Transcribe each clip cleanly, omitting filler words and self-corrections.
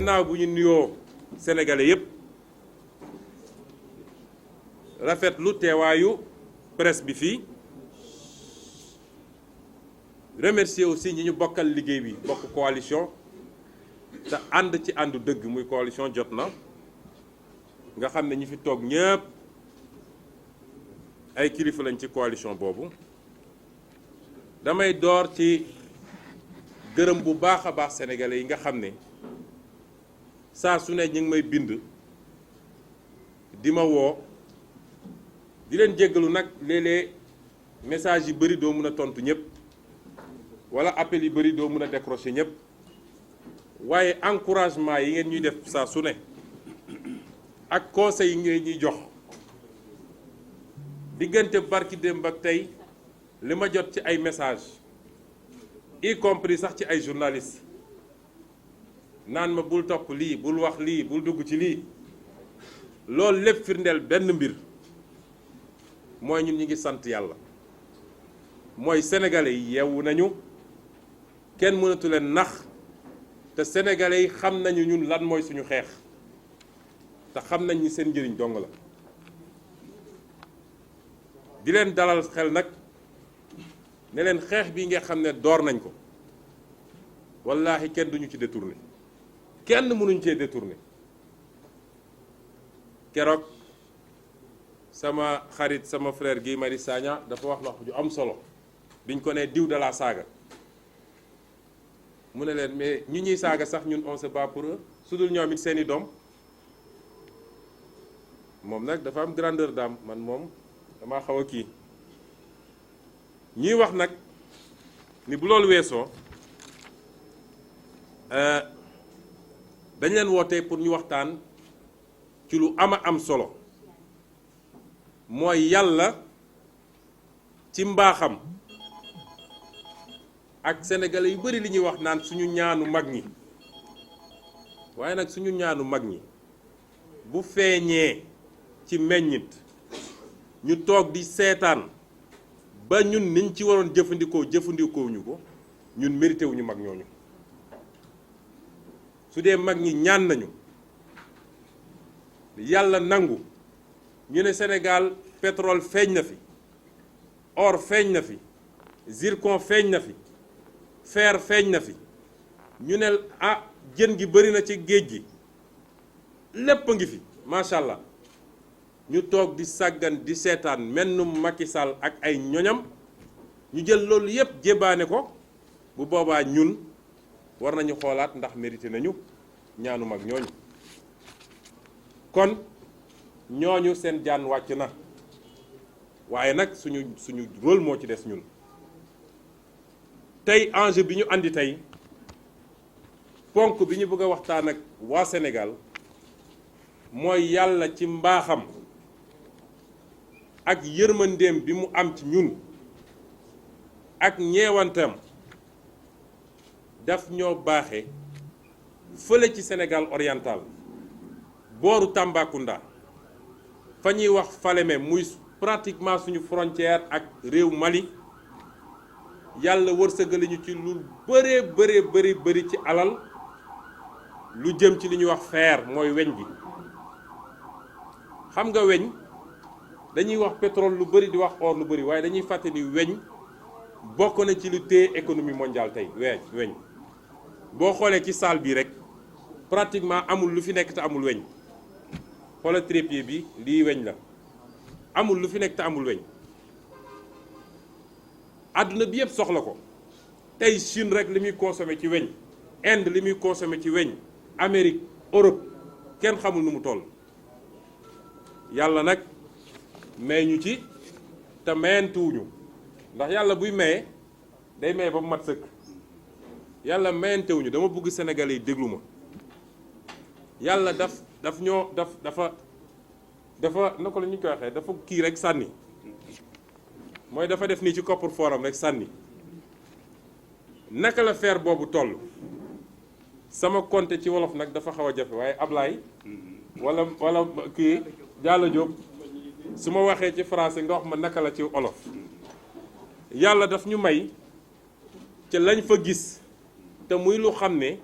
gannaaw bu ñu nuyoo sénégalais yépp rafetlu teewaayu presse bi fii remercier aussi ñi ñu bokkal liggéey bi bokk coalition te ànd ci àndu dëgg muy coalition jot na nga xam ne ñi fi toog ñëpp ay kilifa lañ ci coalition boobu damay door ci gërëm bu baax a baax sénégalais yi nga xam ne saa su ne ñu ngi may bind di ma woo di leen jéggalu nag léeg-léeg message yi bëri doo mën a tontu ñëpp wala appel yi bëri doo mën a décrocher ñëpp waaye encouragement yi ngeen ñuy def saa su ne ak conseil yi ngeen ñuy jox diggante barki démb ak tey li ma jot ci ay message y compris sax ci ay journalistes naan ma bul topp lii bul wax lii bul dugg ci lii loolu lépp firndeel benn mbir mooy ñun ñi ngi sant yàlla mooy sénégalais yi yeewu nañu kenn mënatu leen nax te sénégalais yi xam nañu ñun lan mooy suñu xeex te xam nañ ni seen njëriñ dong la di leen dalal xel nag ne leen xeex bi nga xam ne door nañ ko wallaahi kenn duñu ci détourné kenn mënuñ cee détourné keroog sama xarit sama frère Guy Marius Sagna dafa wax ju am solo biñ ko ne diw de la saaga mu ne leen mais ñu ñuy saaga sax ñun on se bat pour eux su dul ñoom it seeni doom moom nag dafa am grandeur d'âme man moom damaa xaw a kii ñuy wax nag ni bu loolu weesoo dañ leen woote pour ñu waxtaan ci lu ama am solo mooy yàlla ci mbaaxam ak sénégalais yu bari li ñuy wax naan suñu ñaanu mag ñi waaye nag suñu ñaanu mag ñi bu feeñee ci meññit ñu toog di seetaan ba ñun niñ ci waroon jëfandikoo ñu ko ñun mérité wuñu mag ñooñu su dee mag ñi ñaan nañu yàlla nangu ñu ne Sénégal pétrole feeñ na fi or feeñ na fi zircon feeñ na fi fer feeñ na fi ñu ne ah jën gi bari na ci géej gi lépp a ngi fi macha allah ñu toog di sàggan di seetaan mennum Macky Sall ak ay ñoñam ñu jël loolu yépp jébaane ko bu boobaa ñun war nañu xoolaat ndax mérité nañu ñaanu mag ñooñu kon ñooñu seen jaan wàcc na waaye nag suñu rôle moo ci des ñun tey enjeu bi ñu andi tey ponk bi ñu bëgg a waxtaan ak waa Sénégal mooy yàlla ci mbaaxam ak yërmandeem bi mu am ci ñun ak ñeewantam daf ñoo baaxe fële ci Sénégal oriental booru Tambacounda fa ñuy wax Falémé muy pratiquement suñu frontière ak réew Mali yàlla wërsëgali ñu ci lu bëri ci alal lu jëm ci li ñuy wax fer mooy weñ gi xam nga weñ dañuy wax pétrole lu bëri di wax or lu bëri waaye dañuy fàtte ni weñ bokk na ci lu téye économie mondiale tey weñ boo xoolee ci salle bi rek pratiquement amul lu fi nekk te amul weñ xoolal trépied bi lii weñ la amul lu fi nekk te amul weñ àdduna bi yëpp soxla ko tey Chine rek li muy consommé ci weñ Inde li muy consommé ci weñ Amérique Europe kenn xamul nu mu toll yàlla nag may ñu ci te mayentuwuñu ndax yàlla buy maye day maye ba mu mat sëkk yàlla mayentewuñu dama bëgg Sénégalais yi déglu ma yàlla dafa naka la ñu koy waxee dafa kii rek sànni mooy dafa def nii ci koppar fooram rek sànni naka la fer boobu toll sama compte ci wolof nag dafa xaw a jafe waaye Ablaye wala kii Diallo Diop su ma waxee ci français nga wax ma naka la ci olof yàlla daf ñu may ca lañ fa gis te muy lu xam ne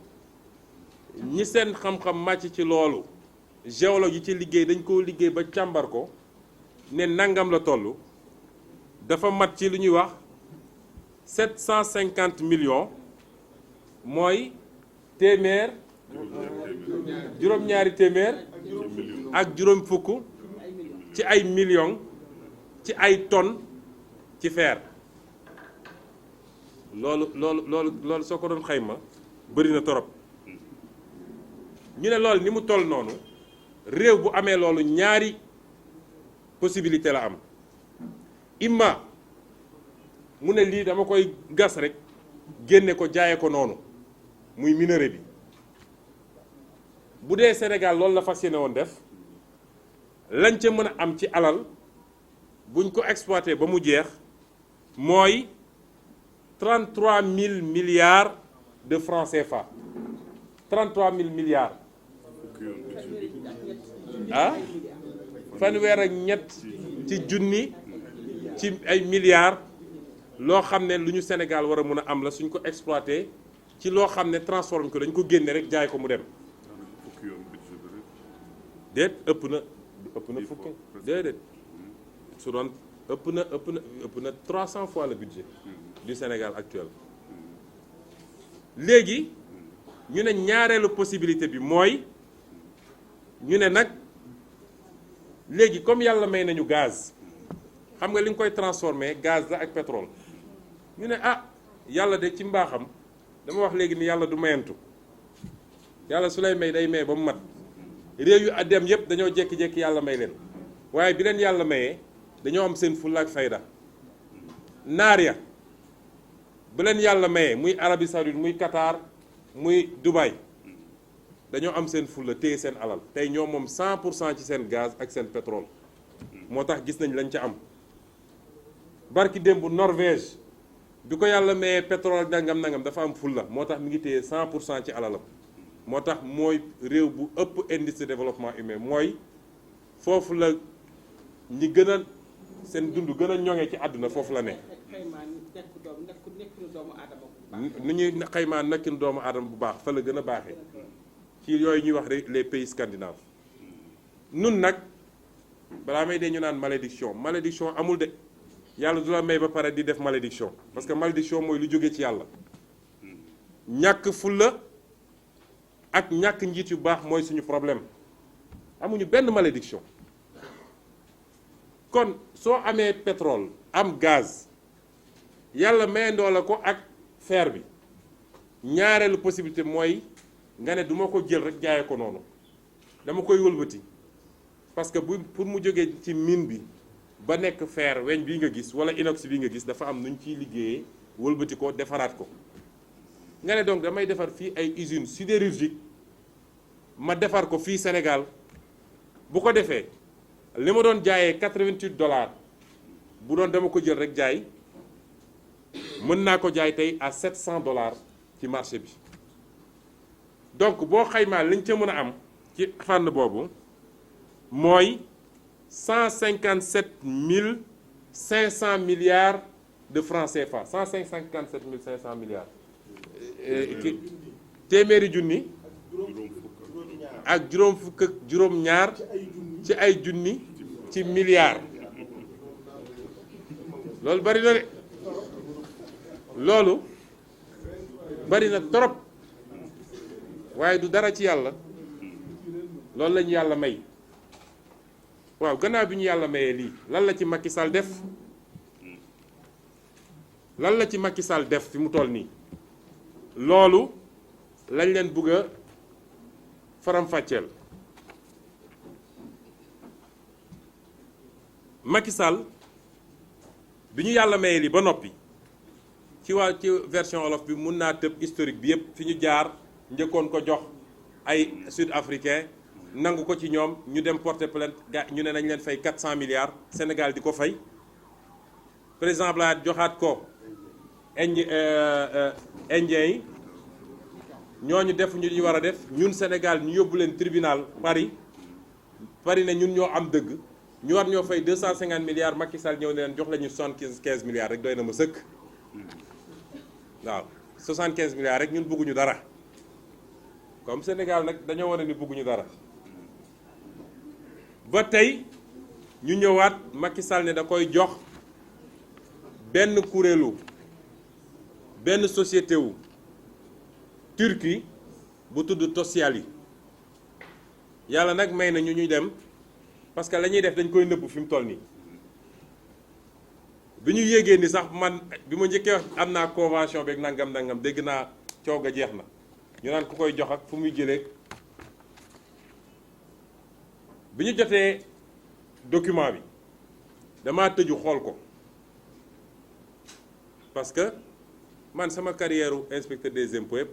ñi seen xam-xam màcc ci loolu géologue yi ci liggéey dañ koo liggéey ba càmbar ko ne nangam la toll dafa mat ci lu ñuy wax 750 millions mooy téeméer juróom-ñaari téeméer ak juróom fukk ci ay millions ci ay tonnes ci fer loolu soo ko doon xayma bëri na torop ñu ne loolu ni mu toll noonu réew bu amee loolu ñaari possibilité la am imma mu ne lii dama koy gas rek génne ko jaaye ko noonu muy minerai bi bu dee Sénégal loolu la fas yéene woon def lañ ca mën a am ci alal buñ ko exploité ba mu jeex mooy 33 000 milliards de francs CFA 33 000 milliards ah fanweer ak ñett ci junni ci ay milliards loo xam ne lu ñu Sénégal war a mën a am la suñ ko exploité ci loo xam ne transforme ko dañ ko génne rek jaay ko mu dem déet ëpp na fukki déedéet su doon ëpp na 300 fois le budget du Sénégal actuel léegi ñu ne ñaareelu possibilité bi mooy ñu ne nag léegi comme yàlla may nañu gaz xam nga li nga koy transformer gaz la ak pétrole ñu ne ah yàlla de ci mbaaxam dama wax léegi ni yàlla du mayantu yàlla su lay may day may ba mu mat réew yu dem yëpp dañoo jékki-jékki yàlla may leen waaye bi leen yàlla mayee dañoo am seen fulla ak fayda naar ya bu leen yàlla mayee muy Arabie Saoudite muy Qatar muy Dubaï dañoo am seen fulla téye seen alal tey ñoo moom 100% ci seen gaz ak seen pétrole moo tax gis nañ lañ ca am barki démb Norvège bi ko yàlla mayee pétrole ak nangam dafa am fulla moo tax mi ngi téye 100% ci alalam moo tax mooy réew bu ëpp indice de développement humain mooy foofu la ñi gën a seen dund gën a ñoŋe ci àdduna foofu la ne nu ñuy xaymaa nekkinu doomu aadama bu baax fa la gën a baaxee ci yooyu ñuy wax rek les pays scandinaves nun nag balaa may dee ñu naan malédiction amul de yàlla du la may ba pare di def malédiction parce que malédiction mooy lu jóge ci yàlla ñàkk fulla ak ñàkk njiit yu baax mooy suñu problème amuñu benn malédiction kon soo amee pétrole am gaz yàlla mayandoo la ko ak fer bi ñaareelu possibilité mooy nga ne duma ko jël rek jaaye ko noonu dama koy wëlbati parce que pour mu jógee ci mine bi ba nekk fer weñ bii nga gis wala inox bii nga gis dafa am nu ñu ciy liggéeyee wëlbati ko defaraat ko nga ne donc damay defar fii ay usine sidérurgique ma defar ko fii Sénégal bu ko defee li ma doon jaayee $88 bu doon dama ko jël rek jaay mën naa ko jaay tey à $700 ci marché bi donc boo xaymaa liñ ca mën a am ci fànn boobu mooy 157 500 milliards de francs CFA 157 500 milliards téeméeri junni ak juróom fukk ak juróom ñaar ci ay junni ci milliards loolu bari na de loolu bari na trop waaye du dara ci yàlla loolu lañu yàlla may waaw gannaaw bi ñu yàlla mayee lii lan la ci Macky Sall def lan la ci Macky Sall def fi mu toll nii loolu lañ leen bëgg a faram-fàcceel Macky Sall bi ñu yàlla mayee lii ba noppi ci version wolof bi mun naa tëb historique bi yépp fi ñu jaar njëkkoon ko jox ay sud-africain nangu ko ci ñoom ñu dem porter plainte ñu ne nañ leen fay 400 milliards Sénégal di ko fay président Blade joxaat ko indien yi ñooñu def ñu ñu war a def ñun Sénégal ñu yóbbu leen tribunal Paris ne ñun ñoo am dëgg ñu war ñoo fay 250 milliards Macky Sall ñëw ne leen jox la ñu 75 milliards rek doy na ma sëkk waaw 75 milliards rek ñun bëgguñu dara comme Sénégal nag dañoo wane ni bëgguñu dara ba tey ñu ñëwaat Macky Sall ne da koy jox benn kuréelu benn société wu Turquie bu tudd Tosyali yàlla nag may na ñu ñuy dem parce que la ñuy def dañ koy nëbb fi mu toll nii bi ñu yéegee ni sax man bi ma njëkkee wax am naa convention beeg nangam dégg naa coow ga jeex na ñu naan ku koy jox ak fu muy jëlee bi ñu jotee document bi damaa tëju xool ko parce que man sama carrière inspecteur des impôts yëpp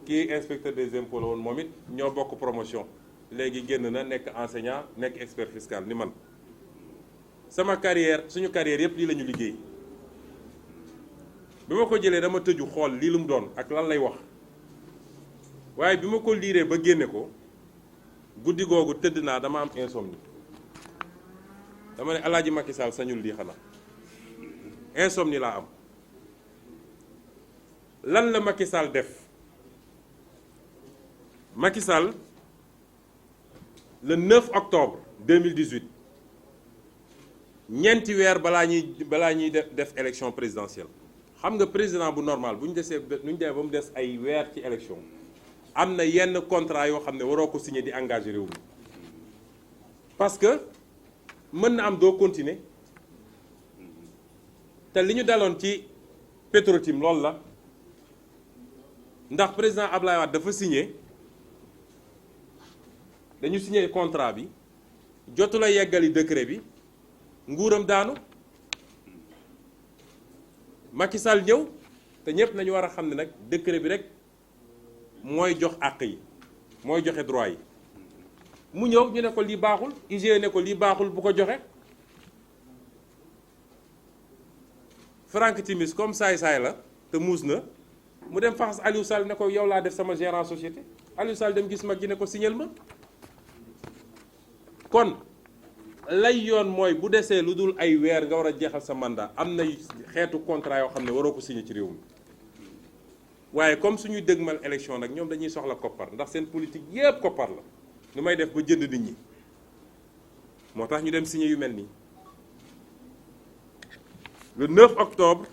kii inspecteur des impôts la woon moom it ñoo bokk promotion léegi génn na nekk enseignant nekk expert fiscal ni man sama carrière suñu carrière yëpp lii la ñu liggéey bi ma ko jëlee dama tëju xool lii lu mu doon ak lan lay wax waaye bi ma ko liiree ba génne ko guddi googu tëdd naa dama am insomnie dama ne Alaaji Macky Sall sañul lii xanaa insomnie laa am lan la Macky Sall def Macky Sall le 9 octobre 2018 ñeenti weer balaa ñuy def élection présidentielle xam nga président bu normal bu ñu demee ba mu des ay weer ci élection am na yenn contrat yoo xam ne waroo ko signé di engagé réew mi parce que mën na am doo continuer te li ñu daloon ci Petro-Tim loolu la ndax président Ablaye Wade dafa signé dañu signé contrat bi jotu la yeggali décret bi nguuram daanu Macky Sall ñëw te ñëpp nañu war a xam ne nag décret bi rek mooy jox àq yi mooy joxe droit yi mu ñëw ñu ne ko lii baaxul IGE ne ko lii baaxul bu ko joxe Franck Timis comme saay-saay la te muus na mu dem faxas Aliou Sall ne ko yow laa def sama gérant société Aliou Sall dem gis mag ji ne ko signal ma kon lay yoon mooy bu desee lu dul ay weer nga war a jeexal sa mandat am na xeetu contrat yoo xam ne waroo ko signé ci réew mi waaye comme suñuy dëgmal élection nag ñoom dañuy soxla koppar ndax seen politique yépp koppar la nu may def ba jënd nit ñi moo tax ñu dem signé yu mel nii le 9 octobre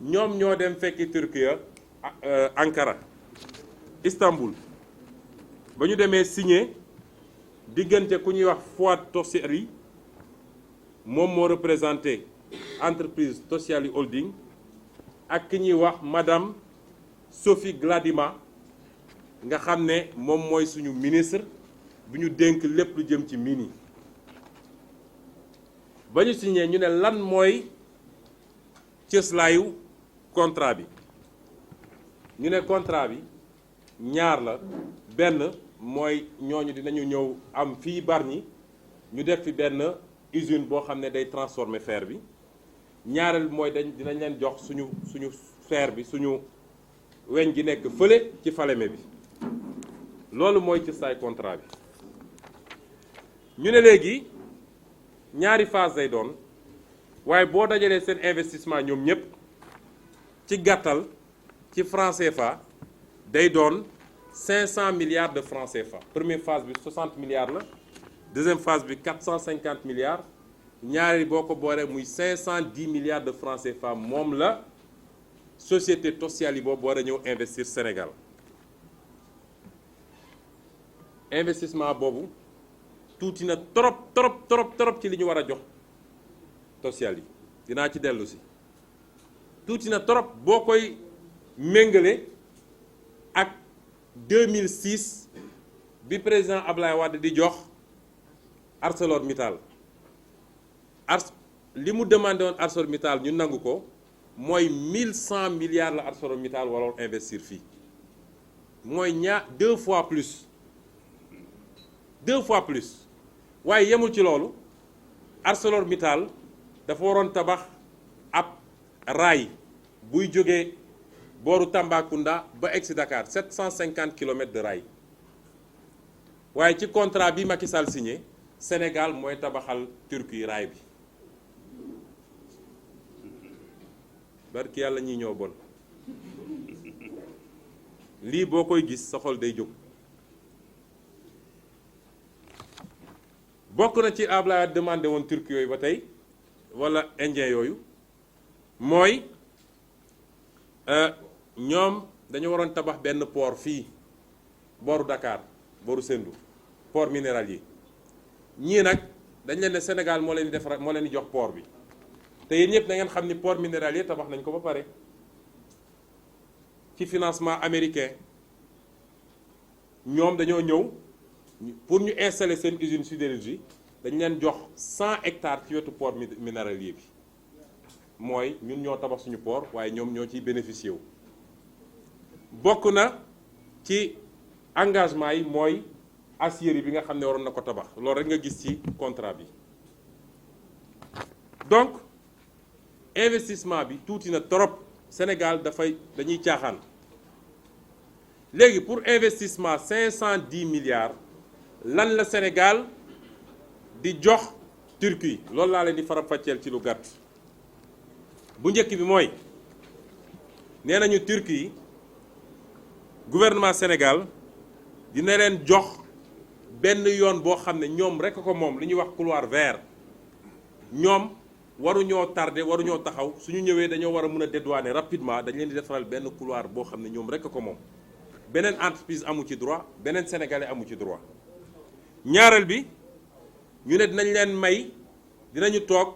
ñoom ñoo dem fekki Turquie Ankara Istanbul ba ñu demee signé diggante ku ñuy wax Fuat Tosyali moom moo représenté entreprise Tosyali Holding ak ki ñuy wax madame Sophie Gladima nga xam ne moom mooy suñu ministre bi ñu dénk lépp lu jëm ci mine yi ba ñu signé ñu ne lan mooy cëslaayu contrat bi ñu ne contrat bi ñaar la benn mooy ñooñu dinañu ñëw am fii Bargny ñu def fi benn usine boo xam ne day transformer fer bi ñaareel mooy dinañ leen jox suñu fer bi suñu weñ gi nekk fële ci Falémé bi loolu mooy ci say contrat bi ñu ne léegi ñaari phase day doon waaye boo dajalee seen investissement ñoom ñëpp ci gàttal ci franc CFA day doon 500 milliards de francs CFA première phase bi 60 milliards la deuxième phase bi 450 milliards ñaari boo ko booree muy 510 milliards de francs CFA moom la société Tosyali boobu war a ñëw investir Sénégal investissement boobu tuuti na trop ci li ñu war a jox Tosyali dinaa ci dellu si tuuti na trop boo koy méngale ak 2006 bi président Ablaye Wade di jox ArcelorMittal li mu demandé woon ArcelorMittal ñu nangu ko mooy 1100 milliards la ArcelorMittal waroon investir fii mooy deux fois plus waaye yemul ci loolu ArcelorMittal dafa waroon tabax ab raay buy jógee booru Tambacounda ba egsi Dakar 750 kilomètres de rail waaye ci contrat bi Macky Sall signé Sénégal mooy tabaxal Turquie raay bi barki yàlla ñi ñoo bon lii boo koy gis sa xol day jóg bokk na ci Ablaye demandé woon turc yooyu ba tey wala indien yooyu mooy ñoom dañu waroon tabax benn port fii booru Dakar booru Sendou port minéralier ñii nag dañ leen ne Sénégal moo leen di defar moo leen di jox port bi te yéen ñëpp da ngeen xam ni port minéralier tabax nañ ko ba pare ci financement américain ñoom dañoo ñëw pour ñu installer seen usine sidérurgie dañ leen jox 100 hectares ci wetu port minéralier bi mooy ñun ñoo tabax suñu port waaye ñoom ñoo ciy bénéficier wu. bokk na ci engagement yi mooy aciérie bi nga xam ne waroon na ko tabax loolu rek nga gis ci contrat bi donc investissement bi tuuti na trop Sénégal dañuy caaxaan léegi pour investissement 510 milliards lan la Sénégal di jox Turquie loolu laa leen di faram-fàcceel ci lu gàtt bu njëkk bi mooy nee nañu Turquie gouvernement Sénégal dina leen jox benn yoon boo xam ne ñoom rekk ko moom li ñuy wax couloir vert ñoom waruñoo tardé waruñoo taxaw suñu ñëwee dañoo war a mën a dédouaner rapidement dañ leen di defaral benn couloir boo xam ne ñoom rekk ko moom beneen entreprise amu ci droit beneen sénégalais amu ci droit ñaareel bi ñu ne dinañ leen may dinañu toog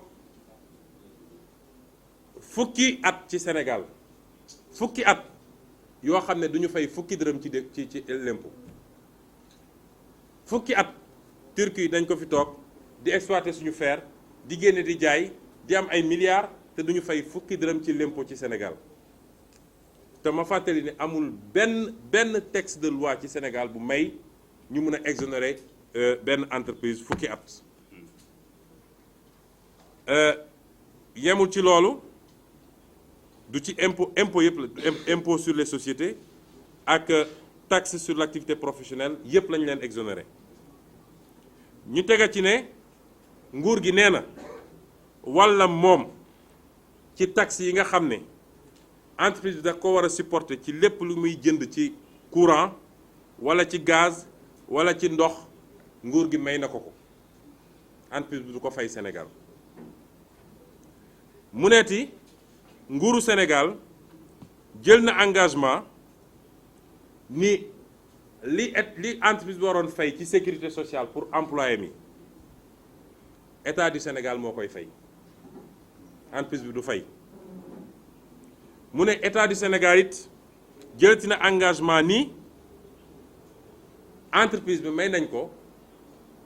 fukki at ci Sénégal fukki at yoo xam ne duñu fay fukki dërëm ci l'impôt fukki at Turquie dañ ko fi toog di exploiter suñu fer di génne di jaay di am ay milliards te duñu fay fukki dërëm ci l'impôt ci Sénégal te ma fàttali ne amul benn texte de loi ci Sénégal bu may ñu mun a exonérer benn entreprise fukki at yemul ci loolu du ci impôt yëpp la impôt sur les sociétés ak taxe sur l'activité professionnelle yëpp lañu leen exonéré ñu tega ci ne nguur gi nee na walla moom ci taxe yi nga xam ne entreprise bi da ko war a supporter ci lépp lu muy jënd ci courant walla ci gaz walla ci ndox nguur gi may na ko entreprise bi du ko fay Sénégal mu neeti nguuru Sénégal jël na engagement ni li entreprise bi waroon fay ci sécurité sociale pour employé mi état du Sénégal moo koy fay entreprise bi du fay mu ne état du Sénégal it jëlati na engagement ni entreprise bi may nañ ko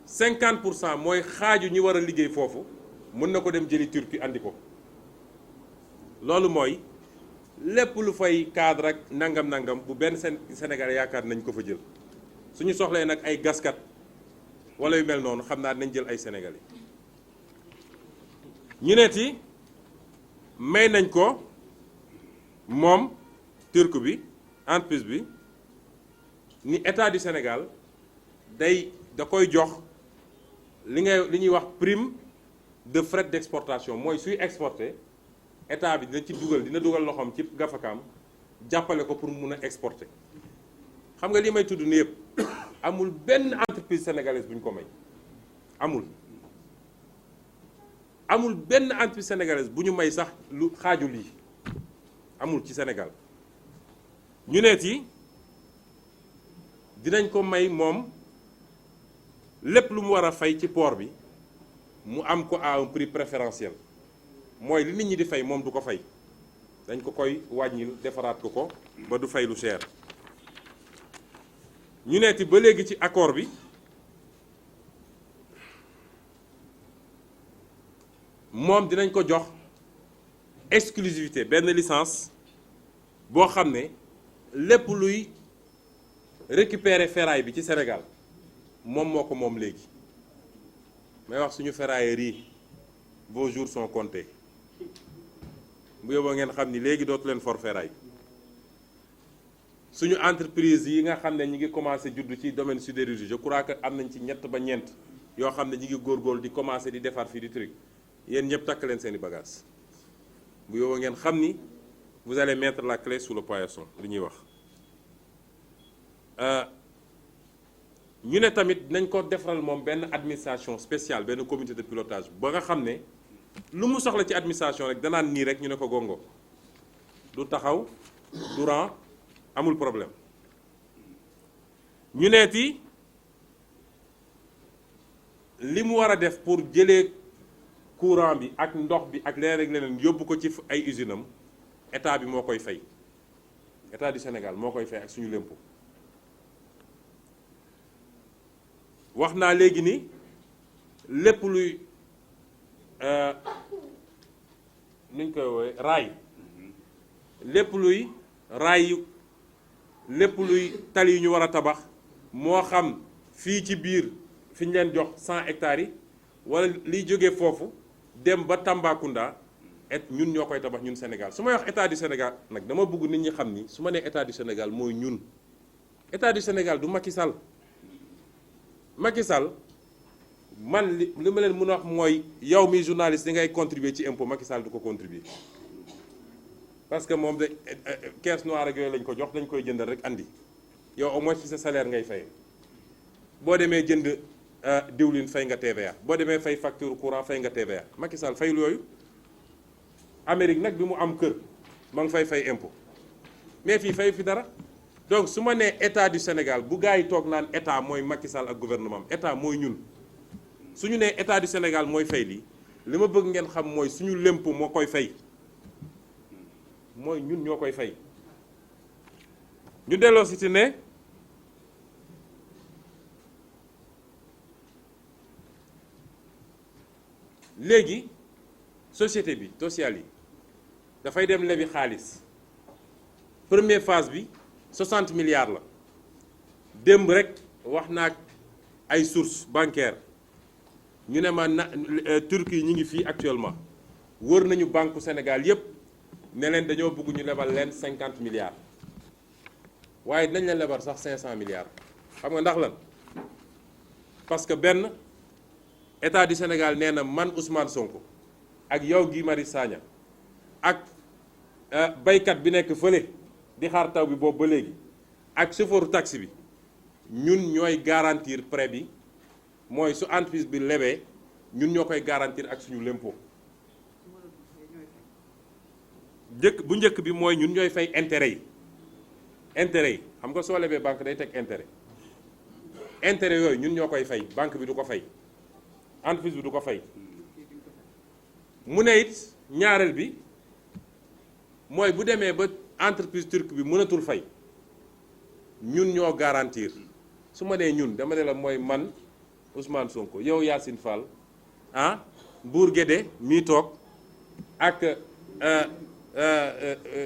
50% mooy xaaju ñi war a liggéey foofu mën na ko dem jëli Turquie andi ko loolu mooy lépp lu fay cadre ak nangam bu benn Sénégal yaakaar nañ ko fa jël suñu soxlee nag ay gaskat wala yu mel noonu xam naa nañ jël ay sénégalais ñu neeti may nañ ko moom turc bi entreprise bi ni état du Sénégal da koy jox li ñuy wax prime de frais d'exportation mooy suy exporter état bi dina dugal loxoom ci gafakaam jàppale ko pour mu mun a exporter xam nga li may tudd ni yëpp amul benn entreprise sénégalaise bu ñu ko may amul benn entreprise sénégalaise bu ñu may sax lu xaaju lii amul ci Sénégal ñu neet yi dinañ ko may moom lépp lu mu war a fay ci port bi mu am ko à un prix préférentiel mooy li nit ñi di fay moom du ko fay dañ ko koy wàññil defaraat ko ba du fay lu cher ñu neeti ba léegi ci accord bi moom dinañ ko jox exclusivité benn licence boo xam ne lépp luy récupérer ferraille bi ci Sénégal moom moo ko moom léegi may wax suñu ferrailleurs yi vos jours sont comptés bu yóbboo ngeen xam ni léegi dootu leen for ferraille suñu entreprise yi nga xam ne ñi ngi commencé judd ci domaine sidérurgie je crois que am nañ ci ñett ba ñeent yoo xam ne ñi ngi góorgóorlu di commencé di defar fii di truc yéen ñëpp takk leen seeni bagages bu yóbboo ngeen xam ni vous allez mettre la clé sous le paillasson li ñuy wax ñu ne tamit nañ ko defaral moom benn administration spéciale benn comité de pilotage ba nga xam ne lu mu soxla ci administration rek danaan nii rek ñu ne ko gongo du taxaw du ran amul problème. ñu neeti li mu war a def pour jëlee courant bi ak ndox bi ak leneen ak leneen yóbbu ko ci ay usine am état bi moo koy fay état du Sénégal moo koy fay ak suñu lempo. wax naa léegi ni lépp luy nuñ koy woowee raay lépp luy raay lépp luy tali yu ñu war a tabax moo xam fii ci biir fi ñu leen jox 100 hectares yi wala liy jógee foofu dem ba Tambacounda ñun ñoo koy tabax ñun Sénégal. su may wax état du Sénégal nag dama bëgg nit ñi xam ni su ma nee état du Sénégal mooy ñun état du Sénégal du Macky Sall. Macky Sall man li ma leen mën a wax mooy yow mi journaliste di ngay contribuer ci impôt Macky Sall du ko contribuer parce que moom de caisse noire ak yooyu lañ ko jox dañ koy jëndal rek andi yow au moins ci sa salaire ngay fay boo demee jënd diwlin fay nga TVA boo demee fay facture courant fay nga TVA Macky Sall fayul yooyu. Amérique nag bi mu am kër ma ngi fay impôt mais fii fay fi dara. donc su ma nee état du Sénégal bu gars yi toog naan état mooy Macky Sall ak gouvernement état mooy ñun su ñu nee état du Sénégal mooy fay lii li ma bëgg ngeen xam mooy suñu lempo moo koy fay mooy ñun ñoo koy fay. ñu delloo si ne léegi société bi sociale yi dafay dem lebi xaalis première phase bi. 60 milliards la démb rek wax naa ay sources bancaires ñu ne ma Turquie ñi ngi fii actuellement wër nañu banque Sénégal yépp ne leen dañoo bëgg ñu lebal leen 50 milliards waaye dinañ leen lebal sax 500 milliards xam nga ndax lan parce que benn état du Sénégal nee na man Ousmane Sonko ak yow Guy Marius Sagna ak baykat bi nekk fële di xaar taw bi boobu ba léegi ak chauffeur taxi bi ñun ñooy garantir prêt bi mooy su entreprise bi lebee ñun ñoo koy garantir ak suñu lempo bu njëkk bi mooy ñun ñooy fay intérêt yi xam nga soo lebee banque day teg intérêt yooyu ñun ñoo koy fay banque bi du ko fay entreprise bi du ko fay mu ne it ñaareel bi mooy bu demee ba entreprise turque bi mënatul fay ñun ñoo garantir su ma nee ñun dama ne la mooy man Ousmane Sonko yow Yacine Fall Bour Guédé mii toog ak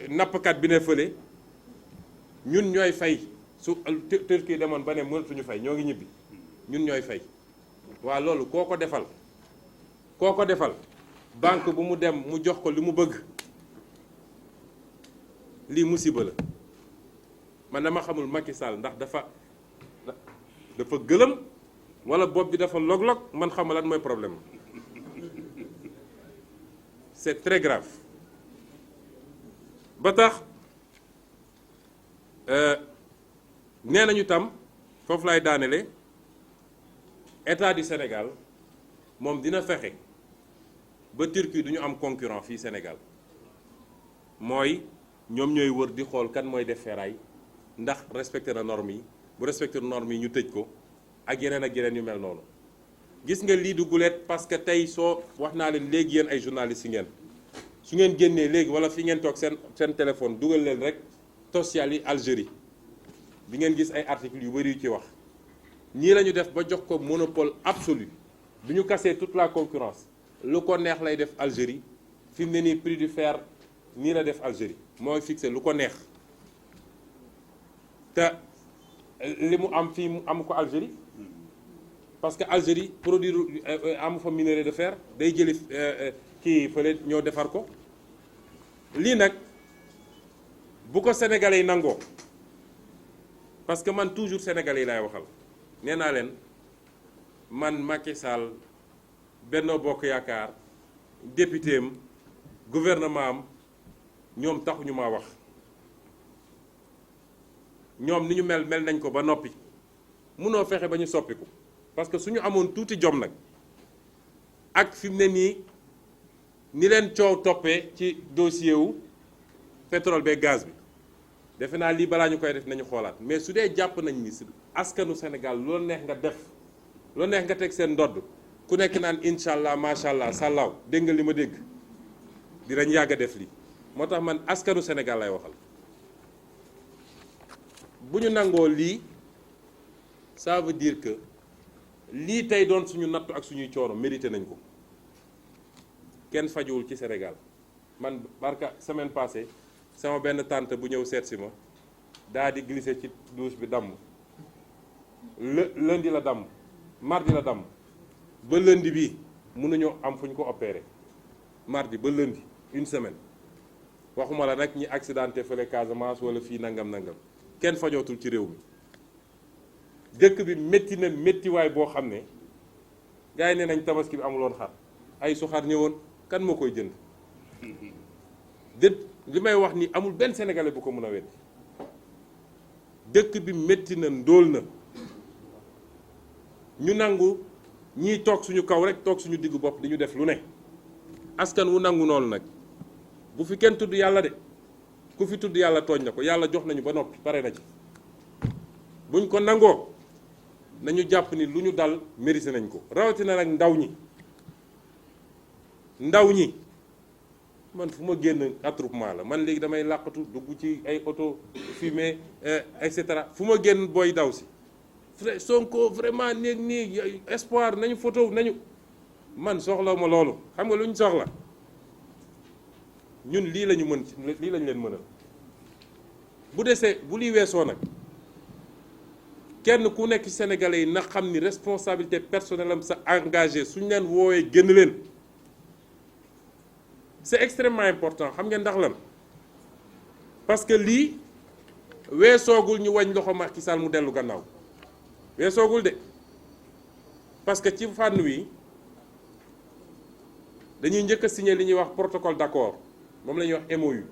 nappkat bi ne fële ñun ñooy fay su Turquie demoon ba ne mënatuñu fay ñoo ngi ñibbi ñun ñooy fay waa loolu koo ko defal banque bu mu dem mu jox ko li mu bëgg lii musiba la man dama xamul Macky Sall ndax dafa gëlëm wala bopp bi dafa log-log man xamal lan mooy problème c'est très grave ba tax nee nañu tam foofu lay daanele état du Sénégal moom dina fexe ba Turquie du ñu am concurrent fii Sénégal mooy ñoom ñooy wër di xool kan mooy def ferraille ndax respecté na normes yi bu respecté normes yi ñu tëj ko ak yeneen yu mel noonu gis nga lii du guleet parce que tey soo wax naa leen léegi yéen ay journalistes yi ngeen su ngeen génnee léegi wala fi ngeen toog seen téléphone dugal leen rek social yi Algérie di ngeen gis ay articles yu bari yu ci wax ñii la ñu def ba jox ko monopole absolu bi ñu casser toute la concurrence lu ko neex lay def Algérie fi mu ne nii prix du fer nii la def Algérie mooy fixé lu ko neex te li mu am fii mu am ko Algérie parce que Algérie produire amu fa minerai de fer day jëli kii fële ñoo defar ko lii nag bu ko sénégalais yi nangoo parce que man toujours sénégalais yi laay waxal nee naa leen man Macky Sall Benno Bokk Yaakaar député am gouvernement am ñoom taxuñu maa wax ñoom ni ñu mel nañ ko ba noppi munoo fexe ba ñu soppiku parce que suñu amoon tuuti jom nag ak fi mu ne nii ni leen coow toppee ci dossier wu pétrole beeg gaz bi defe naa lii balaa ñu koy def nañu xoolaat mais su dee jàpp nañ ni si askanu Sénégal loolu neex nga def loolu neex nga teg seen ndodd ku nekk naan incha allah macha allah sàllaaw dégg nga li ma dégg dinañ yàgg a def lii moo tax man askanu Sénégal lay waxal bu ñu nangoo lii ça veut dire que lii tey doon suñu nattu ak suñuy coono mérité nañ ko kenn fajuwul ci Sénégal man barka semaine passée sama benn tante bu ñëw seet si ma daa di glissé ci douche bi damm lundi la damm mardi la damm ba lundi bi mënuñoo am fu ñu ko opéré mardi ba lundi une semaine waxuma la nag ñi accidenté fële Casamance wala fii nangam kenn fajootul ci réew mi dëkk bi métti na méttiwaay boo xam ne gars yi nee nañ tabaski bi amuloon xar ay su xar ñëwoon kan moo koy jënd li may wax ni amul benn sénégalais bu ko mën a weddi dëkk bi métti na ndóol na ñu nangu ñiy toog suñu kaw rek toog suñu diggu bopp di ñu def lu ne askan wu nangu noonu nag bu fi kenn tudd yàlla de ku fi tudd yàlla tooñ na ko yàlla jox nañu ba noppi pare na ci buñ ko nangoo nañu jàpp ni lu ñu dal mérité nañ ko rawatina nag ndaw ñi man fu ma génn attroupement la man léegi damay làqatu dugg ci ay auto fumée et cetera fu ma génn booy daw si Sonko vraiment néeg nii espoir nañu photo nañu man soxla ma loolu xam nga lu ñu soxla ñun lii la ñu mën lii lañ leen mënal bu desee bu lii weesoo nag kenn ku nekk ci sénégalais yi na xam ni responsabilité personnelle am sa engagé suñ leen woowee génn leen c'est extrêmement important xam ngeen ndax lan parce que lii weesoogul ñu wañ loxo Macky Sall mu dellu gannaaw weesoogul de parce que ci fànn wi dañuy njëkk a signé li ñuy wax protocole d'accord moom la ñuy wax MOU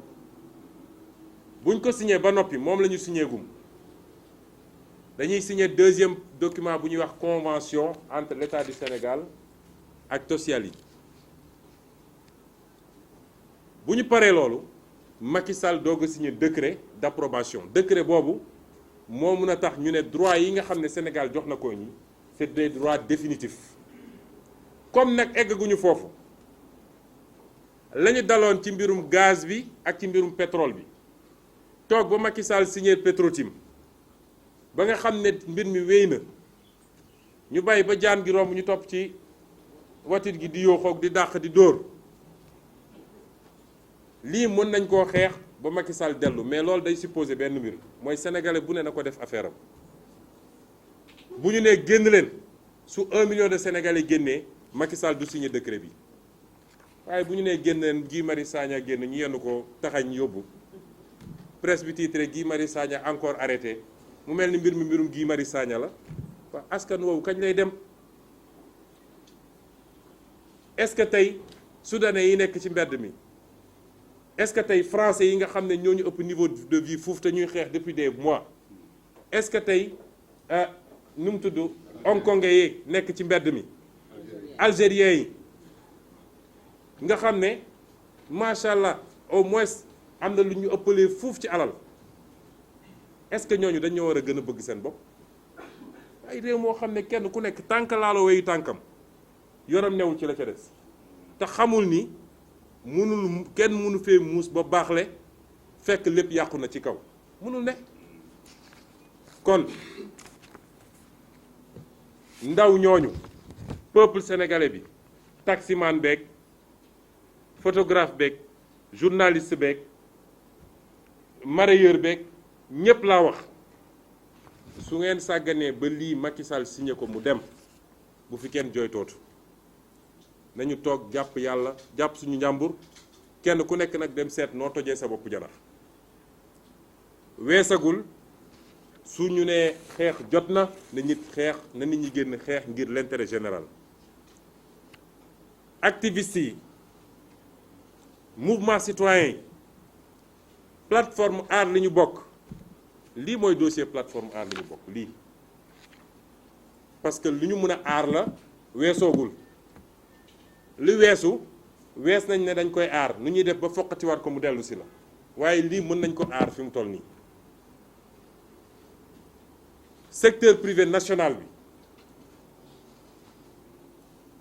buñ ko signé ba noppi moom la ñu signé gum dañuy signé deuxième document bu ñuy wax convention entre l'État du Sénégal ak Tosyali bu ñu paree loolu Macky Sall doog a signé décret d'approbation décret boobu moo mun a tax ñu ne droit yi nga xam ne Sénégal jox na ko ñi c'est des droits définitifs comme nag eggaguñu foofu la ñu daloon ci mbirum gaz bi ak ci mbirum pétrole bi toog ba Macky Sall signé Petro-Tim ba nga xam ne mbir mi wéy na ñu bàyyi ba jaan gi romb ñu topp ci watit gi di yooxoog di dàq di dóor lii mën nañ koo xeex ba Macky Sall dellu mais loolu day supposer benn mbir mooy sénégalais bu ne na ko def affaire am bu ñu nee génn leen su 1 million de sénégalais génnee Macky Sall du signé décret bi waaye bu ñu nee génn leen Guy Marius Sagna génn ñu yenn ko taxañ yóbbu presse bi titré Guy Marius Sagna encore arrêté mu mel ni mbir mi mbirum Guy Marius Sagna la waa askan woowu kañ lay dem est-ce que tey soudanais yi nekk ci mbedd mi est-ce que tey français yi nga xam ne ñoo ñu ëpp niveau de vie foofu te ñuy xeex depuis des mois est-ce que tey nu mu tudd hongkongais yi nekk ci mbedd mi algériens yi nga xam ne macha allah au moins am na lu ñu ëppalee fuuf ci alal est-ce que ñooñu dañoo war a gën a bëgg seen bopp ay réew moo xam ne kenn ku nekk tànk laalo weyu tànkam yoram newul ci la ca des te xamul ni kenn mënu fee muus ba baaxle fekk lépp yàqu na ci kaw mënul ne kon ndaw ñooñu peuple sénégalais bi taximan beeg photographe beeg journaliste beeg mareyeur beeg ñépp laa wax su ngeen sàgganee ba lii Macky Sall signé ko mu dem bu fi kenn jooytootu nañu toog jàpp yàlla jàpp suñu njàmbur kenn ku nekk nag dem seet noo tojee sa bopp janax weesagul su ñu nee xeex jot na nit ñi génn xeex ngir l'intérêt général activistes yi mouvement citoyen yi plateforme aar li ñu bokk lii mooy dossier plateforme aar li ñu bokk lii parce que li ñu mën a aar la weesoogul li wees nañ ne dañ koy aar nu ñuy def ba foqatiwaat ko mu dellu si la waaye lii mën nañ ko aar fi mu toll nii. secteur privé national bi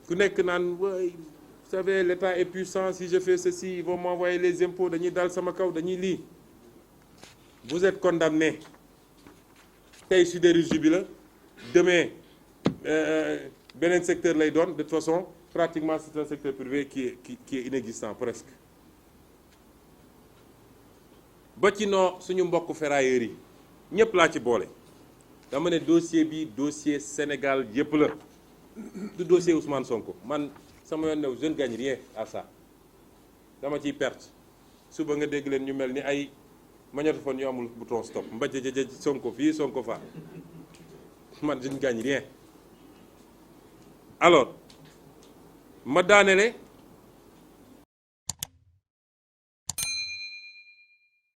ku nekk naan waay vous savez l'État est puissant, si je fais ceci ils vont m'envoyer les impôts dañuy dal sama kaw dañuy lii. Vous êtes condamné tey sidérurgie bi la demain beneen secteur lay doon de toute façon pratiquement c'est un secteur privé qui est inexistant presque. ba ci noo suñu mbokk ferrailleurs yi ñëpp laa ci boole dama ne dossier bi dossier Sénégal yëpp la du dossier Ousmane Sonko man sama yoon new je ne gagne rien à ça dama ciy perte suba nga dégg leen ñu mel ni ay magnétophone yu amul bouton stop mbajjajaj Sonko fii Sonko fa man je ne gagne rien. Alors ma daanele